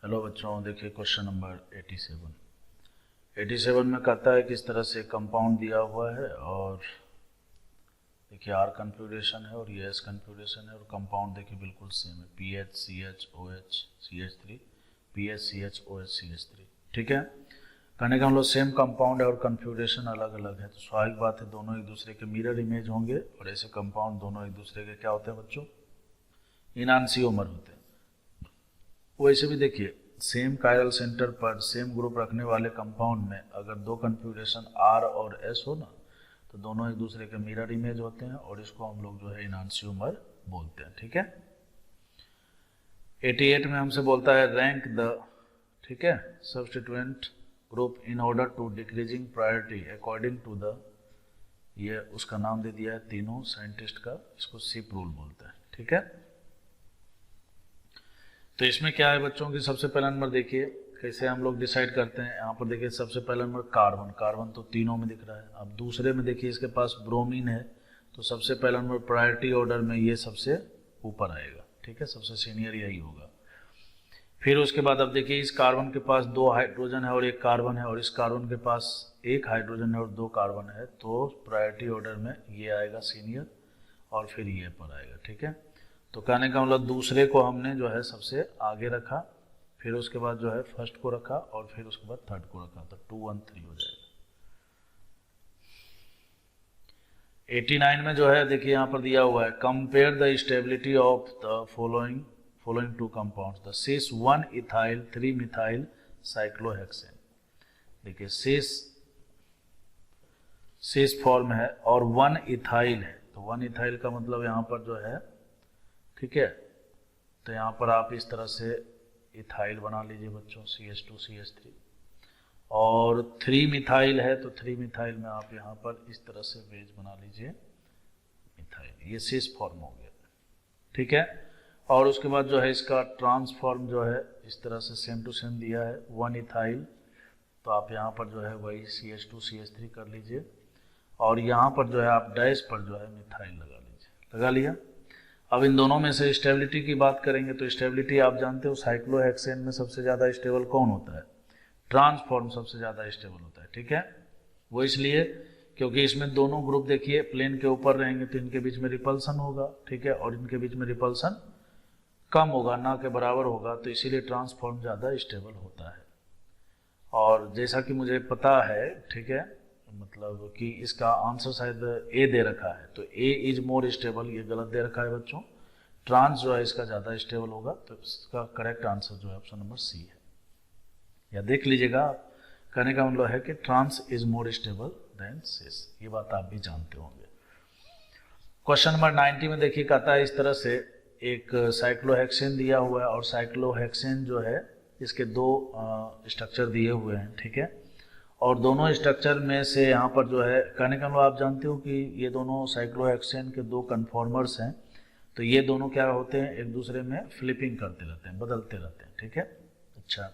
Hello बच्चों, देखिए question number 87 में कहता है किस तरह से कंपाउंड दिया हुआ है और देखिए आर कन्फ्यूरेशन है और ये एस कन्फ्यूरेशन है और कंपाउंड देखिए बिल्कुल सेम है, PHCHOH CH3 ठीक है। कहने का हम लोग सेम कंपाउंड है और कन्फ्यूरेशन अलग अलग है, तो स्वाभाविक बात है दोनों एक दूसरे के मिरर इमेज होंगे और ऐसे कंपाउंड दोनों एक दूसरे के क्या होते हैं बच्चों, इनांसियोमर होते हैं। वैसे भी देखिए सेम कायरल सेंटर पर सेम ग्रुप रखने वाले कंपाउंड में अगर दो कन्फ्यूरेशन R और S हो ना तो दोनों एक दूसरे के मिरर इमेज होते हैं और इसको हम लोग जो है इनांसियोमर बोलते हैं, ठीक है। 88 में हमसे बोलता है रैंक द, ठीक है, substituent group in order to decreasing priority according to the, ये उसका नाम दे दिया है तीनों साइंटिस्ट का, इसको सिप रूल बोलते हैं, ठीक है। तो इसमें क्या है बच्चों की, सबसे पहला नंबर देखिए कैसे हम लोग डिसाइड करते हैं। यहाँ पर देखिए सबसे पहला नंबर कार्बन तो तीनों में दिख रहा है। अब दूसरे में देखिए इसके पास ब्रोमीन है, तो सबसे पहला नंबर प्रायोरिटी ऑर्डर में ये सबसे ऊपर आएगा, ठीक है, सबसे सीनियर यही होगा। फिर उसके बाद अब देखिए इस कार्बन के पास 2 हाइड्रोजन है और 1 कार्बन है और इस कार्बन के पास 1 हाइड्रोजन है और 2 कार्बन है, तो प्रायोरिटी ऑर्डर में ये आएगा सीनियर और फिर ये पर आएगा, ठीक है। तो कहने का मतलब दूसरे को हमने जो है सबसे आगे रखा, फिर उसके बाद जो है फर्स्ट को रखा और फिर उसके बाद थर्ड को रखा, तो 2 1 3 हो जाएगा। 89 में जो है देखिए यहाँ पर दिया हुआ है compare the stability of the following two compounds the cis 1 ethyl 3 methyl cyclohexane. देखिए सिस फॉर्म है और 1 इथाइल है, तो 1 इथाइल का मतलब यहाँ पर जो है, ठीक है, तो यहाँ पर आप इस तरह से इथाइल बना लीजिए बच्चों, CH2CH3, और 3 मिथाइल है तो 3 मिथाइल में आप यहाँ पर इस तरह से वेज बना लीजिए मिथाइल, ये सिस फॉर्म हो गया, ठीक है। और उसके बाद जो है इसका ट्रांसफॉर्म जो है इस तरह से सेम टू सेम दिया है 1 इथाइल, तो आप यहाँ पर जो है वही CH2CH3 कर लीजिए और यहाँ पर जो है आप डैश पर जो है मिथाइल लगा लीजिए, लगा लिया। अब इन दोनों में से स्टेबिलिटी की बात करेंगे तो स्टेबिलिटी आप जानते हो साइक्लोहेक्सेन में सबसे ज़्यादा स्टेबल कौन होता है, ट्रांसफॉर्म सबसे ज़्यादा स्टेबल होता है, ठीक है। वो इसलिए क्योंकि इसमें दोनों ग्रुप देखिए प्लेन के ऊपर रहेंगे तो इनके बीच में रिपल्सन होगा, ठीक है, और इनके बीच में रिपल्सन कम होगा, ना के बराबर होगा, तो इसीलिए ट्रांसफॉर्म ज़्यादा स्टेबल होता है। और जैसा कि मुझे पता है, ठीक है, मतलब कि इसका आंसर शायद ए दे रखा है, तो ए इज मोर स्टेबल, ये गलत दे रखा है बच्चों, ट्रांस जो है इसका ज़्यादा स्टेबल होगा, तो इसका करेक्ट आंसर जो है ऑप्शन नंबर सी है। या देख लीजिएगा, कहने का मतलब है कि trans is more stable than cis, ये बात आप भी जानते होंगे। क्वेश्चन नंबर 90 में देखिए कहता है इस तरह से एक साइक्लोहेक्सेन दिया हुआ है और साइक्लोहेक्सेन जो है इसके 2 स्ट्रक्चर दिए हुए हैं, ठीक है, और दोनों स्ट्रक्चर में से यहाँ पर जो है कहने का मतलब आप जानते हो कि ये दोनों साइक्लोहेक्सेन के 2 कन्फॉर्मर्स हैं, तो ये दोनों क्या होते हैं एक दूसरे में फ्लिपिंग करते रहते हैं, बदलते रहते हैं, ठीक है। अच्छा,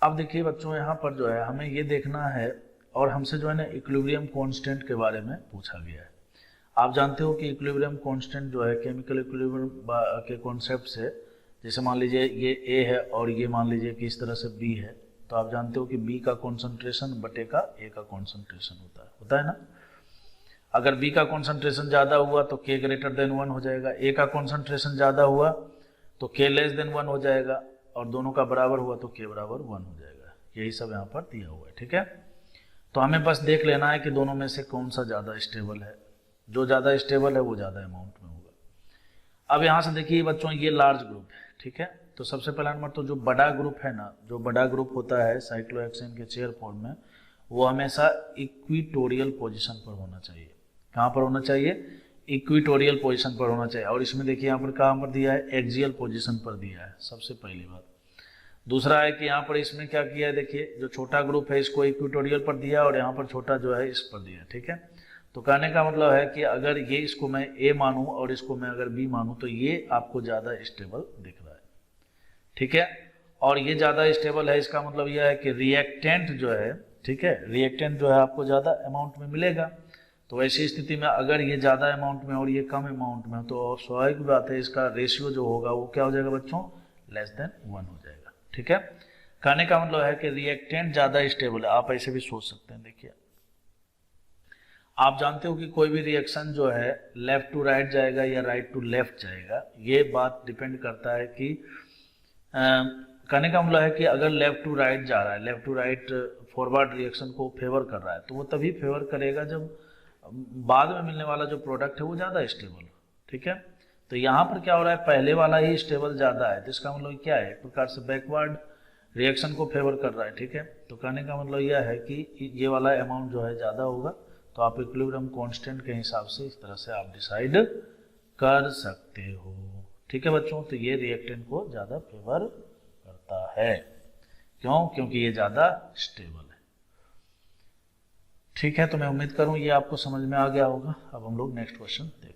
अब देखिए बच्चों यहाँ पर जो है हमें ये देखना है और हमसे जो है ना इक्विलिब्रियम कांस्टेंट के बारे में पूछा गया है। आप जानते हो कि इक्विलिब्रियम कांस्टेंट जो है केमिकल इक्विलिब्रियम के कॉन्सेप्ट से, जैसे मान लीजिए ये ए है और ये मान लीजिए कि इस तरह से बी है, तो आप जानते हो कि बी का कॉन्सेंट्रेशन बटे का ए का कॉन्सेंट्रेशन होता है ना। अगर बी का कॉन्सेंट्रेशन ज़्यादा हुआ तो के ग्रेटर देन 1 हो जाएगा, ए का कॉन्सेंट्रेशन ज़्यादा हुआ तो के लेस देन 1 हो जाएगा, और दोनों का बराबर हुआ तो के बराबर 1 हो जाएगा। यही सब यहाँ पर दिया हुआ है, ठीक है। तो हमें बस देख लेना है कि दोनों में से कौन सा ज़्यादा स्टेबल है, जो ज़्यादा स्टेबल है वो ज़्यादा अमाउंट में होगा। अब यहाँ से देखिए बच्चों ये लार्ज ग्रुप है, ठीक है, तो सबसे पहला नंबर तो जो बड़ा ग्रुप है ना, जो बड़ा ग्रुप होता है साइक्लोहेक्सेन के चेयर फॉर्म में, वो हमेशा इक्विटोरियल पोजीशन पर होना चाहिए। कहाँ पर होना चाहिए, इक्विटोरियल पोजीशन पर होना चाहिए। और इसमें देखिए यहाँ पर कहाँ पर दिया है, एक्सियल पोजीशन पर दिया है, सबसे पहली बात। दूसरा है कि यहाँ पर इसमें क्या किया है, देखिए जो छोटा ग्रुप है इसको इक्विटोरियल पर दिया और यहाँ पर छोटा जो है इस पर दिया, ठीक है। तो कहने का मतलब है कि अगर ये इसको मैं ए मानूँ और इसको मैं अगर बी मानूँ तो ये आपको ज़्यादा स्टेबल दिख रहा है, ठीक है। और ये ज़्यादा स्टेबल है, इसका मतलब यह है कि रिएक्टेंट जो है, ठीक है, रिएक्टेंट जो है आपको ज़्यादा अमाउंट में मिलेगा। तो ऐसी स्थिति में अगर ये ज़्यादा अमाउंट में और ये कम अमाउंट में, तो स्वाभाविक बात है इसका रेशियो जो होगा वो क्या हो जाएगा बच्चों, लेस देन 1 हो जाएगा। ठीक है, कहने का मतलब है कि रिएक्टेंट ज्यादा स्टेबल है। आप ऐसे भी सोच सकते हैं। देखिए, आप जानते हो कि कोई भी रिएक्शन जो है लेफ्ट टू राइट जाएगा या राइट टू लेफ्ट जाएगा, ये बात डिपेंड करता है कि कहने का मतलब है कि अगर लेफ्ट टू राइट जा रहा है, left to right forward reaction को फेवर कर रहा है, तो वो तभी फेवर करेगा जब बाद में मिलने वाला जो प्रोडक्ट है वो ज़्यादा स्टेबल हो। ठीक है, तो यहाँ पर क्या हो रहा है, पहले वाला ही स्टेबल ज़्यादा है, तो इसका मतलब क्या है, एक प्रकार से बैकवर्ड रिएक्शन को फेवर कर रहा है। ठीक है, तो कहने का मतलब यह है कि ये वाला अमाउंट जो है ज़्यादा होगा, तो आप इक्विलिब्रियम कांस्टेंट के हिसाब से इस तरह से आप डिसाइड कर सकते हो। ठीक है बच्चों, तो ये रिएक्टेंट को ज़्यादा फेवर करता है। क्यों? क्योंकि ये ज़्यादा स्टेबल है। ठीक है, तो मैं उम्मीद करूँ ये आपको समझ में आ गया होगा। अब हम लोग नेक्स्ट क्वेश्चन देखते हैं।